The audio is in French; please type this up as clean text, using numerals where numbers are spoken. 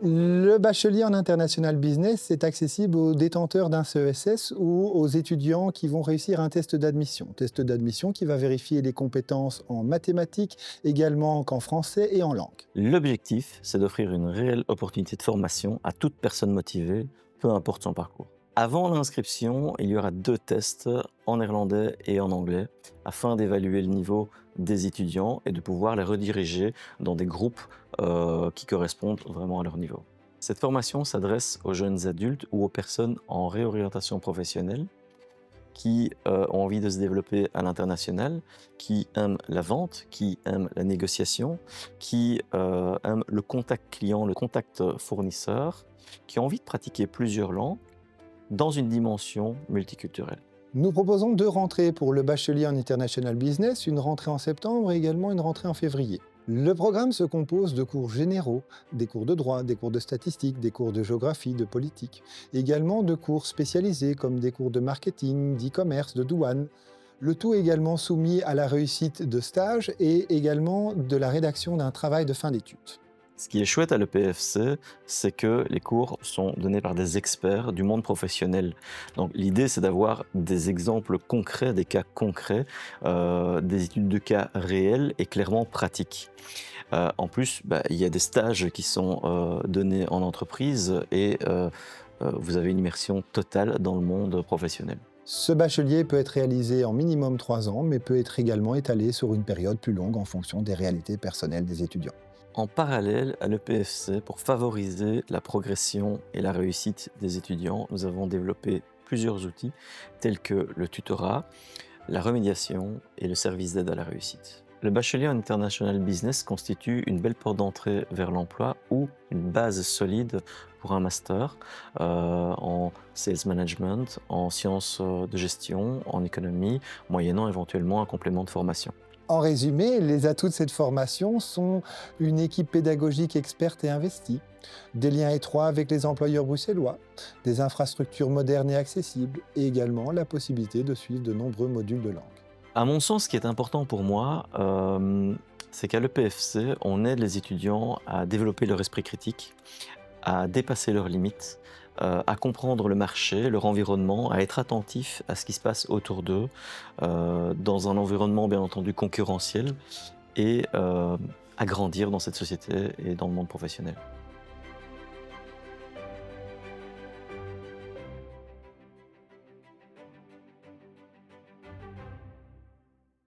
Le bachelier en International Business est accessible aux détenteurs d'un CESS ou aux étudiants qui vont réussir un test d'admission. Test d'admission qui va vérifier les compétences en mathématiques, également qu'en français et en langue. L'objectif, c'est d'offrir une réelle opportunité de formation à toute personne motivée, peu importe son parcours. Avant l'inscription, il y aura 2 tests en néerlandais et en anglais afin d'évaluer le niveau des étudiants et de pouvoir les rediriger dans des groupes qui correspondent vraiment à leur niveau. Cette formation s'adresse aux jeunes adultes ou aux personnes en réorientation professionnelle qui ont envie de se développer à l'international, qui aiment la vente, qui aiment la négociation, qui aiment le contact client, le contact fournisseur, qui ont envie de pratiquer plusieurs langues dans une dimension multiculturelle. Nous proposons 2 rentrées pour le bachelier en International Business, une rentrée en septembre et également une rentrée en février. Le programme se compose de cours généraux, des cours de droit, des cours de statistique, des cours de géographie, de politique, également de cours spécialisés comme des cours de marketing, d'e-commerce, de douane. Le tout également soumis à la réussite de stages et également de la rédaction d'un travail de fin d'études. Ce qui est chouette à l'EPFC, c'est que les cours sont donnés par des experts du monde professionnel. Donc l'idée, c'est d'avoir des exemples concrets, des cas concrets, des études de cas réels et clairement pratiques. En plus, il y a des stages qui sont donnés en entreprise et vous avez une immersion totale dans le monde professionnel. Ce bachelier peut être réalisé en minimum 3 ans, mais peut être également étalé sur une période plus longue en fonction des réalités personnelles des étudiants. En parallèle à l'EPFC, pour favoriser la progression et la réussite des étudiants, nous avons développé plusieurs outils tels que le tutorat, la remédiation et le service d'aide à la réussite. Le bachelier en International Business constitue une belle porte d'entrée vers l'emploi ou une base solide pour un master en sales management, en sciences de gestion, en économie, moyennant éventuellement un complément de formation. En résumé, les atouts de cette formation sont une équipe pédagogique experte et investie, des liens étroits avec les employeurs bruxellois, des infrastructures modernes et accessibles, et également la possibilité de suivre de nombreux modules de langue. À mon sens, ce qui est important pour moi, c'est qu'à l'EPFC, on aide les étudiants à développer leur esprit critique, à dépasser leurs limites, à comprendre le marché, leur environnement, à être attentifs à ce qui se passe autour d'eux, dans un environnement bien entendu concurrentiel et à grandir dans cette société et dans le monde professionnel.